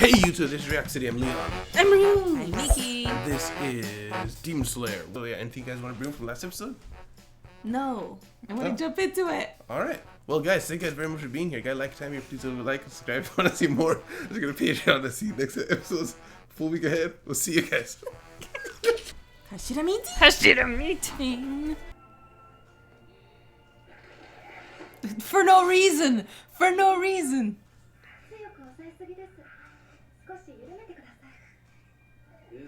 Hey YouTube, this is React City. I'm Leon. I'm Ryu. I'm Nikki. This is Demon Slayer. Oh yeah, anything you guys want to bring from last episode? No. I want to jump into it. Alright. Well guys, thank you guys very much for being here. Guys, like time here, please leave a like and subscribe if you want to see more. I'm just gonna Patreon to see next episodes. Full week ahead. We'll see you guys. Hashira meeting? Hashira meeting. For no reason. For no reason.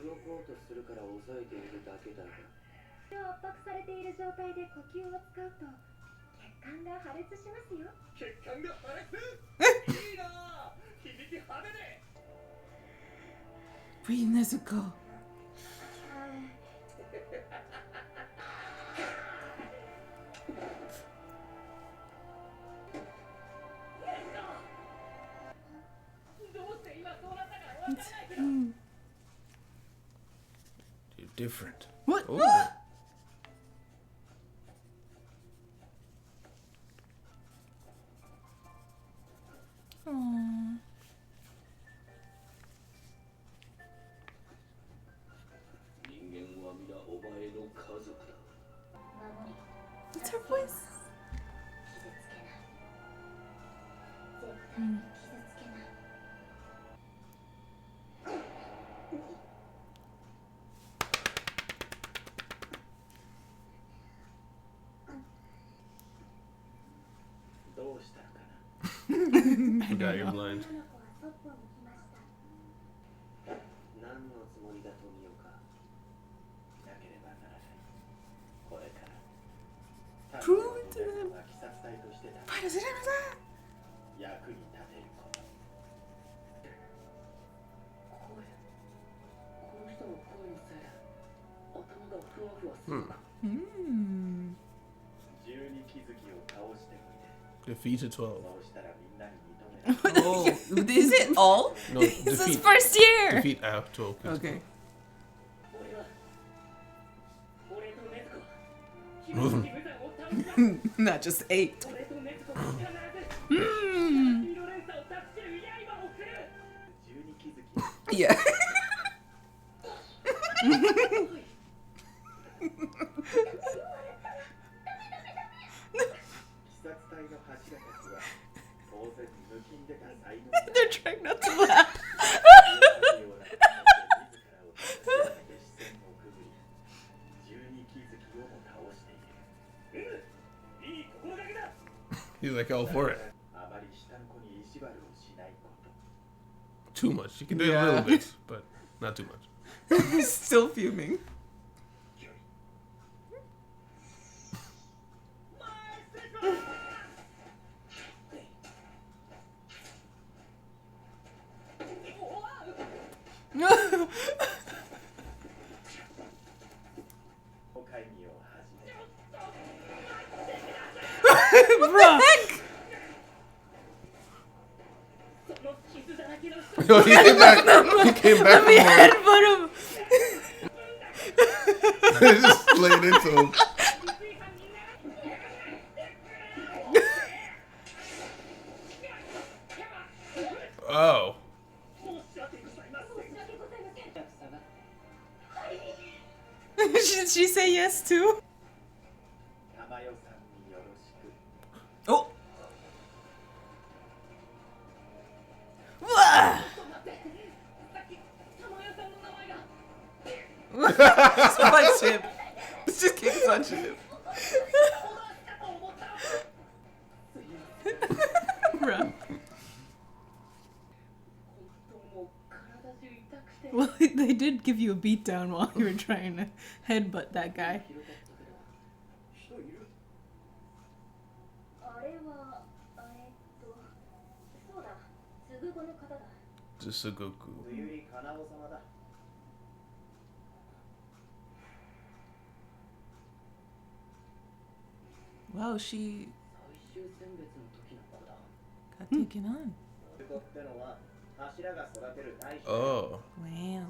動こうとするから抑えているだけだが。圧迫されている状態で呼吸を使うと血管が破裂しますよ。血管が破裂？いいな。響き派手で。Breathe, Nezuko. You're different. What? Oh. Aww. What's her voice? Forgot you're blind. Prove it to them. Why does it ever that? Defeated 12. Oh, is it all? No, This is defeat. first year. Defeat out 12. Okay. Not just 8. Yeah. They're trying not to laugh. He's like all for it. Too much. You can do it a little bit, but not too much. He's still fuming. What the heck? No, he came back. He came back. Let me headbutt him. They just laid into him. Oh. Should she say yes too? Oh. Punch him. Let's just keep punching him. Bruh. Well, they did give you a beatdown while you were trying to headbutt that guy. Just a Goku. Wow, she got taken on. Oh. Wow.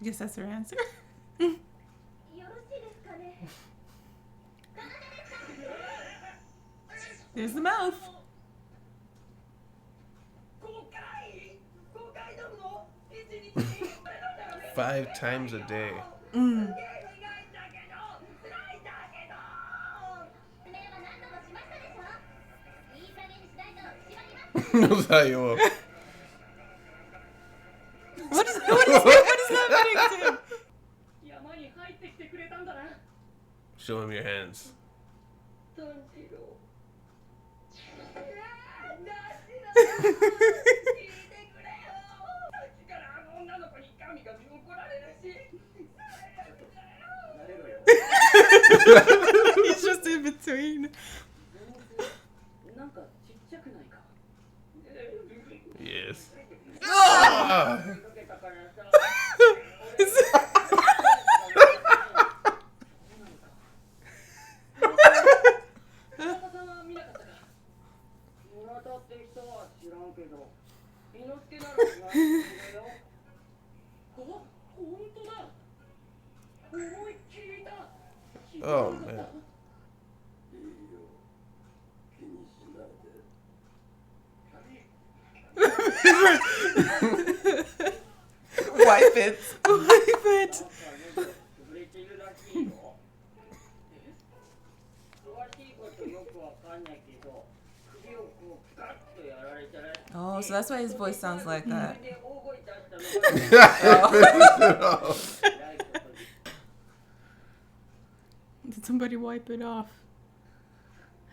Guess that's her answer. よろしいですかね。 There's the mouth. 5 times a day. Mm. Muzayo. What is happening to him? Show him your hands. He's just in between. Yes. Ah! Oh man. Wipe it. Wipe it. Oh, so that's why his voice sounds like that. Did somebody wipe it off?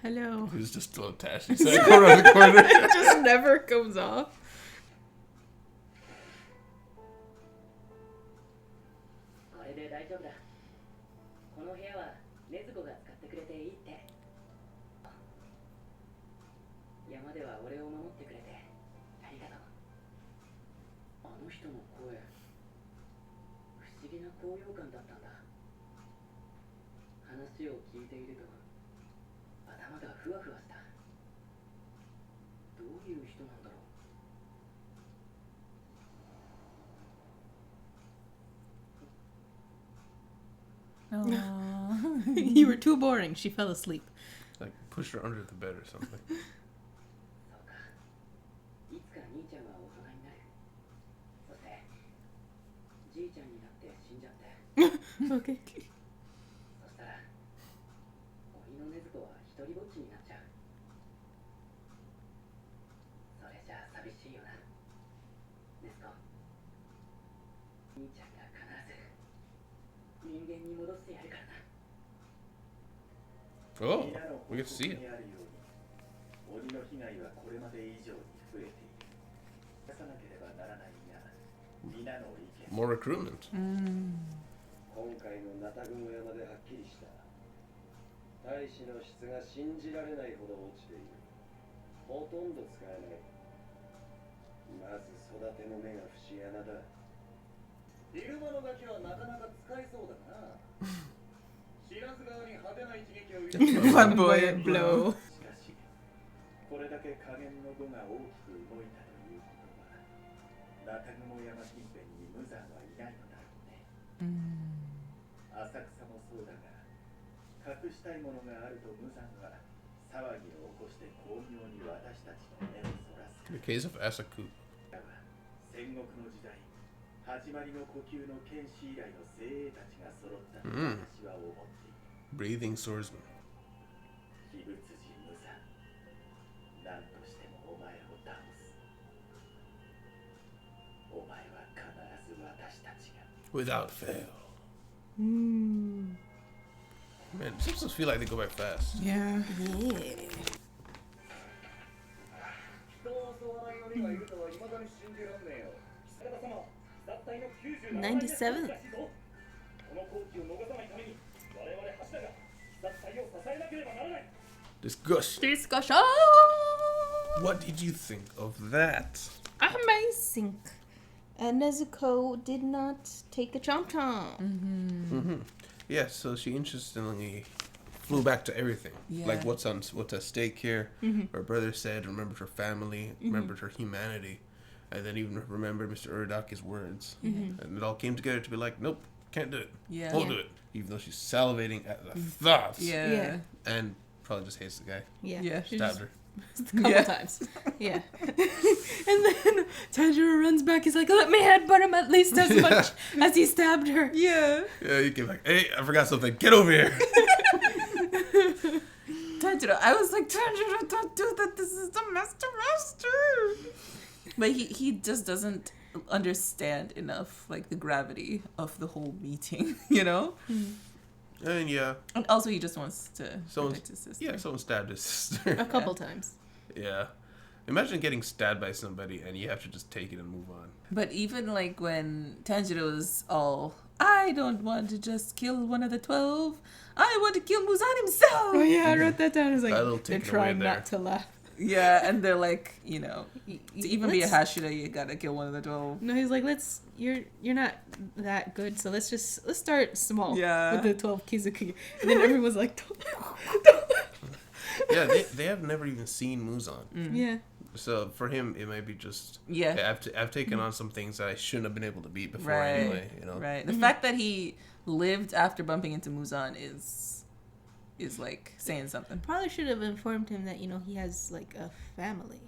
Hello. He was just still attached. He's like, go around the corner. It just never comes off. これで大丈夫だ。この部屋は禰豆子が使ってくれていいって。山では俺を守ってくれてありがとう。あの人の声、不思議な高揚感だったんだ。話を聞いていると頭がふわふわした。どういう人なんだろう。 Aww. You were too boring. She fell asleep. Like push her under the bed or something. そうか。いつか兄ちゃんは大人になる。そしてじいちゃんになって死んじゃって。 Okay. そしたら鬼の禰豆子は一人ぼっちになっちゃう。それじゃあ寂しいよな。禰豆子。兄ちゃんが必ず人間に戻してやるからな。 Oh, we get to see it. 鬼の被害はこれまで以上に増えている。出さなければならないが、皆の意見。 More recruitment. 今回のナタグモ山ではっきりした。大使の質が信じられないほど落ちている。ほとんど使えない。まず育ての目が節穴だ。ビルマのガキはなかなか使えそうだな。知らず側に派手な一撃を入れて Flamboyant blow. しかし、これだけ加減の語が大きく動いたということは、ナタグモ山近辺に無残はいないのだろうね。浅草もそうだが、隠したいものがあると無残は騒ぎを起こして巧妙に私たちの目をそらす。 The case of Asaku. だが戦国の時代、始まりの呼吸の剣士以来の精鋭たちが揃ったと私は思っている。 Breathing swordsman. 鬼物人無惨、何としてもお前を倒す。お前は必ず私たちが。 Without fail. Man, this episodes feel like they go by fast. Yeah. Yeah. 人を襲わない鬼がいるとは未だに信じらんねえよ。坂田様、脱退の97枚で97. この好機を逃さないために我々柱が脱退を支えなければならない。 Discussion. Discussion. What did you think of that? Amazing. Nezuko did not take a chomp chomp. Yeah, so she interestingly flew back to everything. Yeah. Like what's at stake here. Her brother said, remembered her family, remembered her humanity. and then even remember Mr. Uridaki's words. And it all came together to be like, nope, can't do it. Yeah. Won't do it. Even though she's salivating at the thoughts. Yeah. And probably just hates the guy. Yeah. She Stabbed just- her. a couple times. Yeah. And then Tanjiro runs back. He's like, let me headbutt him at least as much as he stabbed her. Yeah. Yeah, you came like, hey, I forgot something. Get over here. Tanjiro, I was like, Tanjiro, don't do that. This is the master. But he just doesn't understand enough, like, the gravity of the whole meeting, you know? And yeah. And also he just wants to protect his sister. Yeah, someone stabbed his sister. A couple times. Yeah. Imagine getting stabbed by somebody and you have to just take it and move on. But even, like, when Tanjiro's all, I don't want to just kill one of the 12. I want to kill Muzan himself. Oh yeah, I wrote that down. I was A little like, they're taken away trying there. not to laugh. Yeah, and they're like, you know, to even be a Let's- Hashira, you gotta kill one of the 12. No, he's like, you're not that good, so let's start small. Yeah. With the 12 Kizuki. And then everyone's like, Yeah, they have never even seen Muzan. yeah. So for him, it might be just, Yeah. I've taken on some things that I shouldn't have been able to beat before Right. anyway, you know? Right. The fact that he lived after bumping into Muzan is like saying something. Probably should have informed him that, he has like a family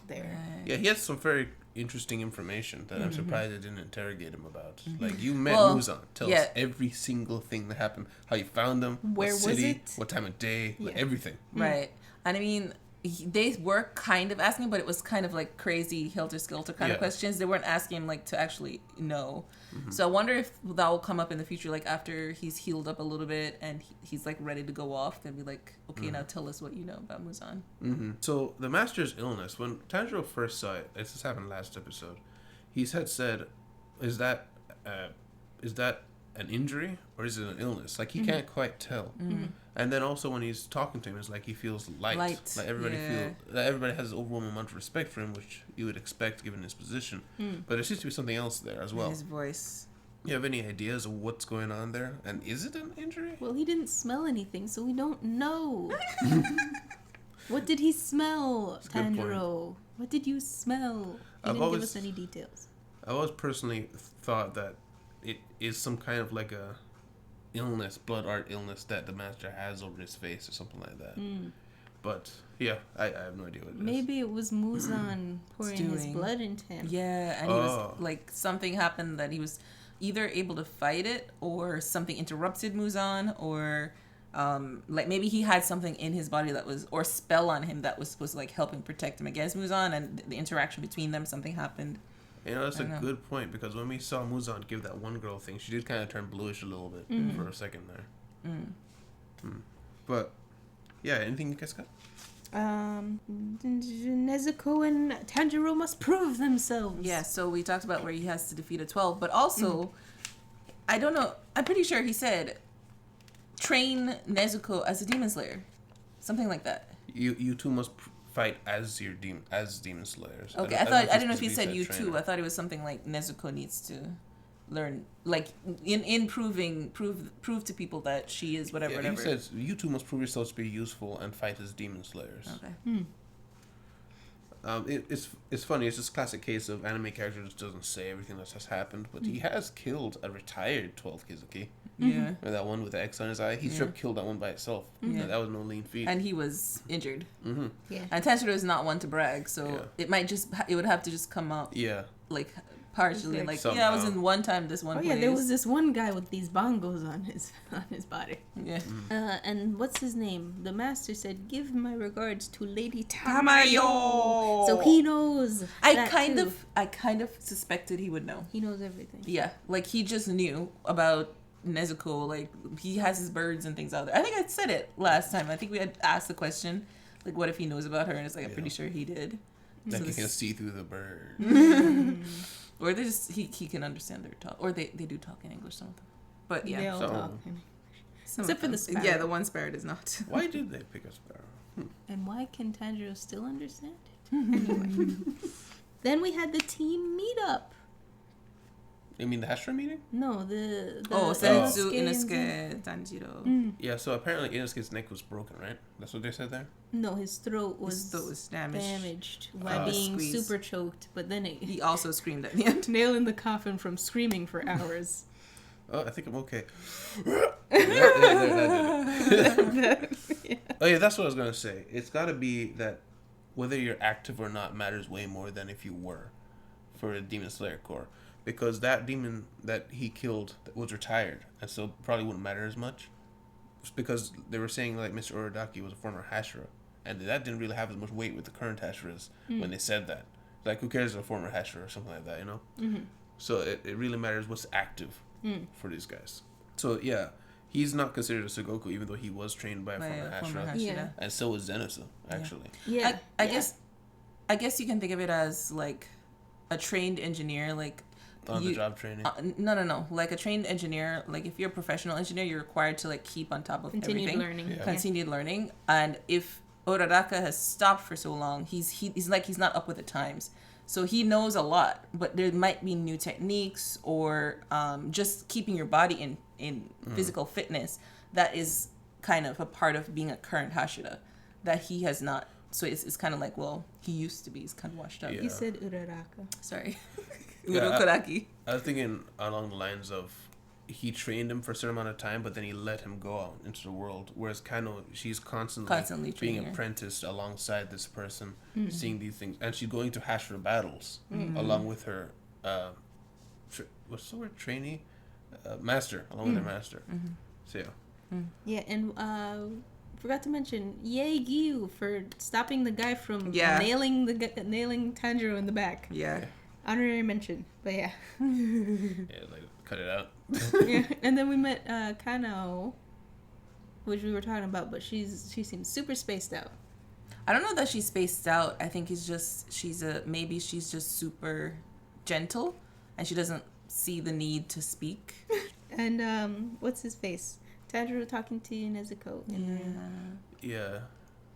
there. Yeah, he has some very interesting information that I'm surprised I didn't interrogate him about. Like, you met Well, Muzan. Tell us every single thing that happened. How you found him. Where what was city, it? what time of day. Like, Yeah. everything. Right. And I mean, they were kind of asking, but it was kind of like crazy helter-skelter kind of questions. They weren't asking him like to actually know. So I wonder if that will come up in the future, like after he's healed up a little bit and he's like ready to go off. They'll be like, okay, now tell us what you know about Muzan. So the master's illness, when Tanjiro first saw it, this happened last episode, he had said, is that an injury or is it an illness? Like, he can't quite tell. And then also when he's talking to him, it's like he feels light. Light, Like everybody yeah. everybody has an overwhelming amount of respect for him, which you would expect given his position. But there seems to be something else there as well. His voice. You have any ideas of what's going on there? And is it an injury? Well, he didn't smell anything, so we don't know. What did he smell, a good point. Tanjiro? What did you smell? He I've didn't always- give us any details. I've always personally thought that it is some kind of like a illness, blood art illness that the master has over his face or something like that. But yeah, I have no idea what it is. Maybe it was Muzan pouring his Stewing. blood into him. Yeah, and he was like, something happened that he was either able to fight it or something interrupted Muzan, or like maybe he had something in his body that was, or spell on him that was supposed to like help him protect him against Muzan, and the interaction between them, something happened. You know, that's a I know. good point, because when we saw Muzan give that one girl thing, she did kind of turn bluish a little bit for a second there. But yeah, anything you guys got? Nezuko and Tanjiro must prove themselves. Yeah, so we talked about where he has to defeat a 12, but also, I don't know, I'm pretty sure he said, train Nezuko as a demon slayer. Something like that. You two must fight as demon slayers. Okay, I didn't know if he said you too. I thought it was something like Nezuko needs to learn, like in prove to people that she is whatever. He says you two must prove yourselves to be useful and fight as demon slayers. Okay. It's funny. It's this classic case of anime character just doesn't say everything that has happened, but he has killed a retired 12 Kizuki. Yeah. Or that one with the X on his eye. He straight killed that one by itself. Yeah, that was no lean feat. And he was injured. Yeah. And Tanjiro is not one to brag, so it would have to just come out Yeah. like partially, Like like somehow. I was in one time this one Oh place. yeah, there was this one guy with these bongos on his body. Yeah. And what's his name? The master said, "Give my regards to Lady Tamayo." Tamayo." So he knows. I that kind of suspected he would know. He knows everything. Yeah, like he just knew about Nezuko. Like he has his birds and things out there. I think I said it last time. I think we had asked the question, like, what if he knows about her? And it's like, I'm pretty sure he did. Like So you can this- see through the bird. Or they just he can understand their talk, or they do talk in English, some of them. But yeah, They all So- talk. some except of for the them. sparrow. Yeah, the one sparrow does not. Why did they pick a sparrow? And why can Tanjiro still understand it? Anyway. Then we had the team meetup. You mean the Hashira meeting? No, the Senzu, Inosuke, Tanjiro. Yeah, so apparently Inosuke's neck was broken, right? That's what they said there? No, his throat was damaged by being squeeze. super choked, but then he also screamed at the end. Nail in the coffin from screaming for hours. Oh, I think I'm okay. Yeah. Oh yeah, that's what I was gonna say. It's gotta be that whether you're active or not matters way more than if you were for a Demon Slayer Corps. Because that demon that he killed was retired, and so probably wouldn't matter as much. Just because they were saying like Mr. Urodaki was a former Hashira, and that didn't really have as much weight with the current Hashiras when they said that. Like, who cares if a former Hashira or something like that, you know? Mm-hmm. So it really matters what's active for these guys. So yeah, he's not considered a Sugoku, even though he was trained by a former Hashira. Yeah. And so was Zenitsu, actually. Yeah. I guess you can think of it as like a trained engineer, like On-the-job training. No. Like a trained engineer, like if you're a professional engineer, you're required to like keep on top of everything. Continued learning. And if Uraraka has stopped for so long, he's not up with the times. So he knows a lot, but there might be new techniques or just keeping your body in physical fitness that is kind of a part of being a current Hashira that he has not. So it's kind of like, well, he used to be. He's kind of washed up. Yeah. You said Uraraka. Sorry. Yeah, Urokodaki. I was thinking along the lines of he trained him for a certain amount of time, but then he let him go out into the world. Whereas Kano, she's constantly being apprenticed alongside this person, seeing these things. And she's going to Hashira battles along with her, what's the word, trainee? Master, along with her master. So yeah. Yeah, and forgot to mention, yay Gyu for stopping the guy from nailing Tanjiro in the back. Yeah. Honorary mention, but yeah. Yeah, like, cut it out. Yeah, and then we met Kano, which we were talking about, but she seems super spaced out. I don't know that she's spaced out. I think she's just super gentle, and she doesn't see the need to speak. And what's his face? Tanjiro talking to Nezuko. Yeah.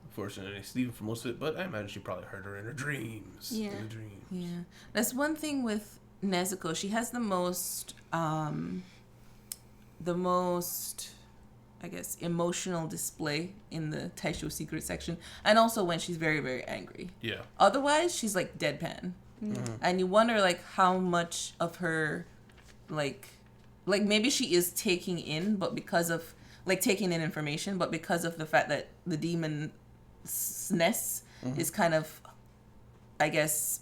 Unfortunately, Steven for most of it, but I imagine she probably heard her in her dreams. Yeah. In her dreams. Yeah. That's one thing with Nezuko. She has the most, I guess, emotional display in the Taisho secret section. And also when she's very, very angry. Yeah. Otherwise, she's like deadpan. And you wonder, like, how much of her, like maybe she is taking in, but because of, like, taking in information, but because of the fact that the demon ness is kind of, I guess,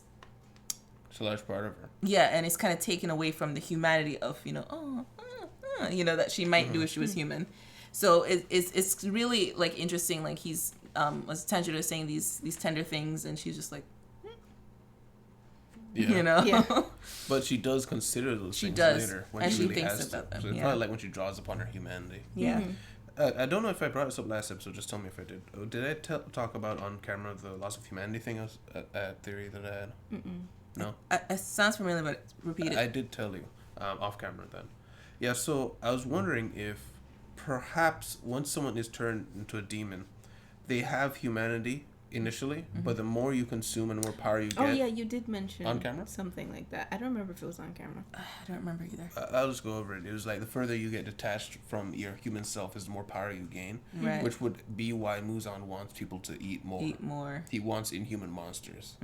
it's a large part of her. Yeah, and it's kind of taken away from the humanity of, that she might do if she was human. So it's really, like, interesting. Like, he's as Tanjiro is saying these tender things, and she's just like, But she does consider those things later when she really thinks about them. So it's probably like when she draws upon her humanity. Yeah. I don't know if I brought this up last episode. Just tell me if I did. Did I talk about on camera the loss of humanity thing? A theory that I had. No. It sounds familiar, but repeat it. I did tell you off camera then. Yeah. So I was wondering if perhaps once someone is turned into a demon, they have humanity initially, but the more you consume and the more power you get. Oh yeah, you did mention on camera something like that. I don't remember if it was on camera. I don't remember either. I'll just go over it. It was like the further you get detached from your human self is the more power you gain, which would be why Muzan wants people to eat more. He wants inhuman monsters,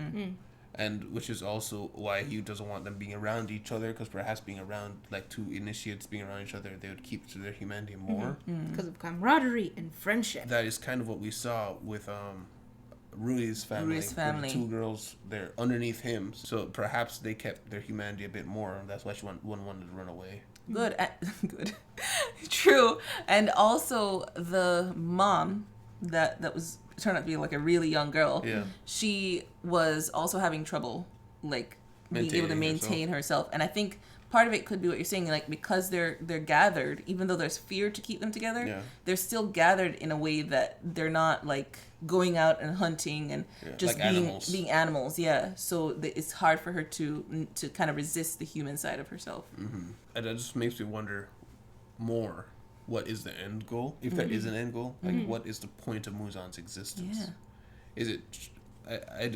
and which is also why he doesn't want them being around each other, because perhaps being around, like, two initiates being around each other, they would keep to their humanity more because of camaraderie and friendship. That is kind of what we saw with Rui's family. The two girls, they're underneath him, so perhaps they kept their humanity a bit more, and that's why she wanted to run away. Good. True. And also the mom that was turned out to be like a really young girl. Yeah. She was also having trouble, like, being able to maintain herself. And I think part of it could be what you're saying, like, because they're gathered, even though there's fear to keep them together, they're still gathered in a way that they're not, like, going out and hunting and just like being animals. Yeah. So it's hard for her to kind of resist the human side of herself. And that just makes me wonder more, what is the end goal? If there is an end goal, like, what is the point of Muzan's existence? Yeah. Is it...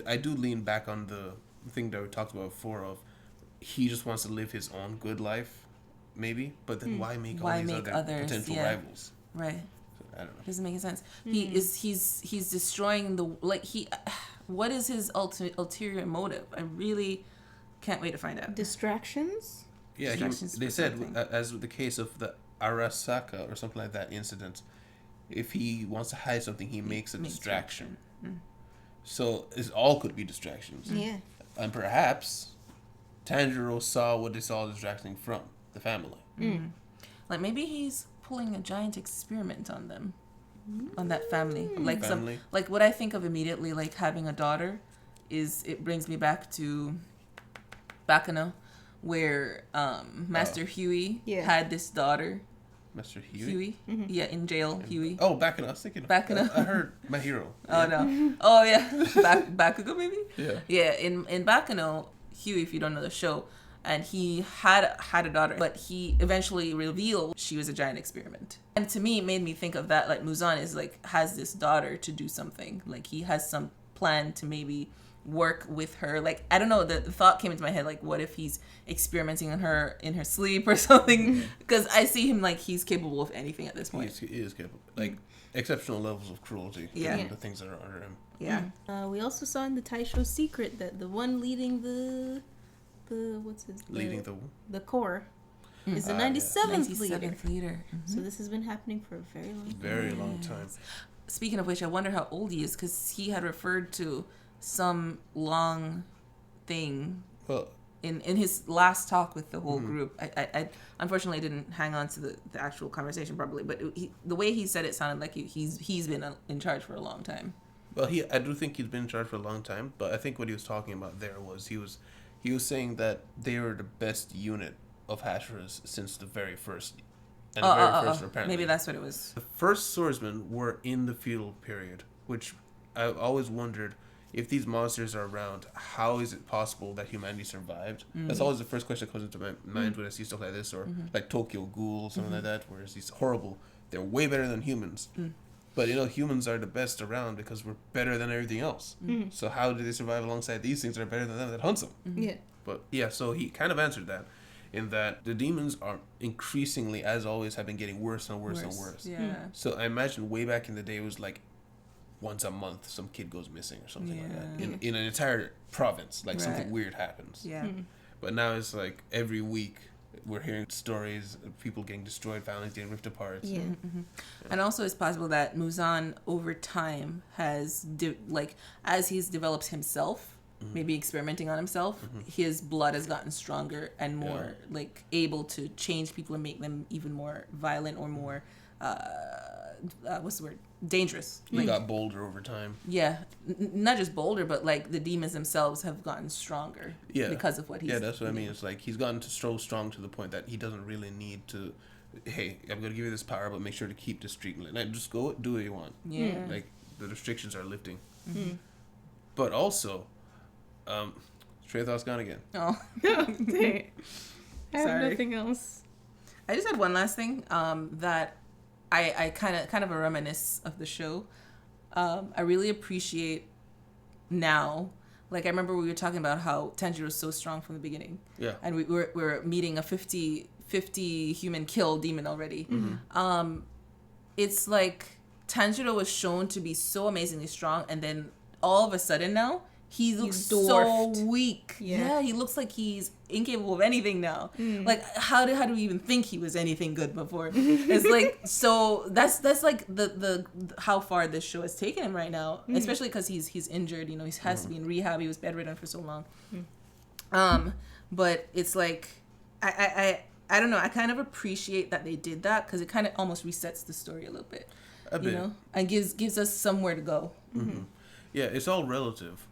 I do lean back on the thing that we talked about before of he just wants to live his own good life, maybe. But then why make all Why these make other others, potential yeah. rivals? Right. I don't know. Doesn't make sense. He's destroying the what is his ulterior motive? I really can't wait to find out. Distractions? Yeah, Distractions they for said, something. as with the case of the Arasaka or something like that incident, if he wants to hide something, he makes a distraction. So it all could be distractions. Yeah. And perhaps Tanjiro saw what they saw distracting from the family. Like maybe he's pulling a giant experiment on them, on that family. Like Family. like what I think of immediately, like having a daughter, is it brings me back to Bakano, where Master Huey had this daughter. Master Huey? Yeah, in jail, Huey. Oh, Bakano. I was thinking. Bakano. I heard My Hero. Oh no! Oh yeah, Bakugo maybe. Yeah. Yeah, in Bakano, Huey, if you don't know the show, and he had a daughter, but he eventually revealed she was a giant experiment. And to me, it made me think of that. Like Muzan is like has this daughter to do something. Like he has some plan to maybe work with her. Like I don't know. The thought came into my head. Like what if he's experimenting on her in her sleep or something? Because I see him like he's capable of anything at this point. He is capable. Like exceptional levels of cruelty. Yeah. given the things that are under him. Yeah. We also saw in the Taisho secret that the one leading the what's his Leading the core is the yeah. 97th leader. 97th leader. So this has been happening for a very long time. Very long time. Speaking of which, I wonder how old he is because he had referred to some long thing Well, in his last talk with the whole group. I unfortunately didn't hang on to the actual conversation properly, but the way he said it sounded like he's been in charge for a long time. well, I do think he's been in charge for a long time, but I think what he was talking about there was he was saying that they were the best unit of Hashira's since the very first. And the very first, apparently. Maybe that's what it was. The first swordsmen were in the feudal period, which I always wondered, if these monsters are around, how is it possible that humanity survived? That's always the first question that comes into my mind when I see stuff like this, or like Tokyo Ghoul, something like that, where it's these horrible, they're way better than humans. But humans are the best around because we're better than everything else. So how do they survive alongside these things that are better than them that hunts them? Yeah. But yeah, so he kind of answered that, in that the demons are increasingly, as always, have been getting worse and worse and worse. Yeah. So I imagine way back in the day it was like once a month some kid goes missing or something like that in an entire province, like something weird happens. Yeah. But now it's like every week we're hearing stories of people getting destroyed, families getting ripped apart. Yeah. And also it's possible that Muzan over time has as he's developed himself, maybe experimenting on himself, his blood has gotten stronger and more like able to change people and make them even more violent or more what's the word, dangerous. He got bolder over time. Yeah, not just bolder, but like the demons themselves have gotten stronger because of what he's that's what I mean. It's like he's gotten so strong to the point that he doesn't really need to, hey, I'm gonna give you this power, but make sure to keep this streak. Like, just go do what you want. Yeah. Like the restrictions are lifting. But also, Stray Thoughts gone again. Oh. Dang. I have Sorry. nothing else. I just had one last thing that I kind of a reminisce of the show. I really appreciate now. Like I remember we were talking about how Tanjiro was so strong from the beginning. Yeah. And we were meeting a 50 human kill demon already. It's like Tanjiro was shown to be so amazingly strong, and then all of a sudden now he looks so dwarfed. weak. Yeah. He looks like he's incapable of anything now. Like how do we even think he was anything good before? It's like, so that's like the how far this show has taken him right now, especially because he's injured. He has to be in rehab. He was bedridden for so long. But it's like I don't know. I kind of appreciate that they did that because it kind of almost resets the story a little bit. And gives us somewhere to go. Yeah, it's all relative.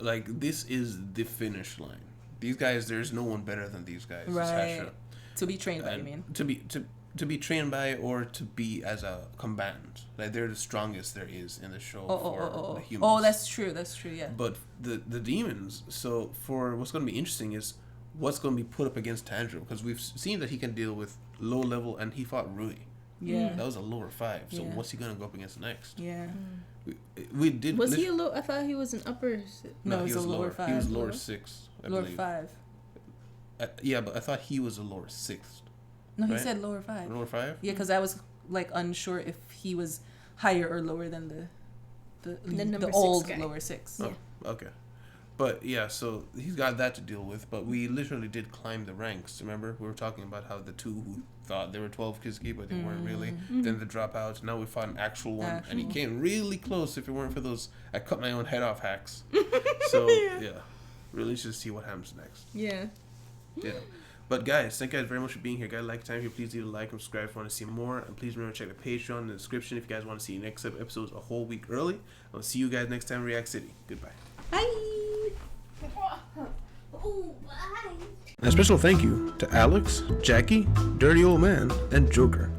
Like, this is the finish line. These guys, there's no one better than these guys. Right. Hashira. To be trained by, you mean? To be trained by, or to be as a combatant. Like, they're the strongest there is in the show for the humans. Oh, that's true, yeah. But the demons, so for what's going to be interesting is what's going to be put up against Tanjiro, because we've seen that he can deal with low level, and he fought Rui. Yeah. That was a lower 5. So Yeah. what's he going to go up against next? Yeah. We did. Was he a low? I thought he was an upper. No, he he was a lower 5. He was lower 6. I Lower believe. 5. Yeah, but I thought he was a lower 6th. No, he right? said lower 5. Lower 5? Yeah, because I was like unsure if he was higher or lower than the old guy. lower 6. Oh, okay. But yeah, so he's got that to deal with. But we literally did climb the ranks. Remember, we were talking about how the 2 who thought they were 12 Kizuki, but they weren't really. Then the dropouts. Now we fought an actual one, and he came really close. If it weren't for those, I cut my own head off hacks. So yeah, really should see what happens next. Yeah. Yeah. But guys, thank you guys very much for being here. Guys, like time here, please leave a like and subscribe if you want to see more. And please remember to check the Patreon in the description if you guys want to see next episodes a whole week early. I'll see you guys next time in React City. Goodbye. Bye. Oh, bye. And a special thank you to Alex, Jackie, Dirty Old Man, and Joker.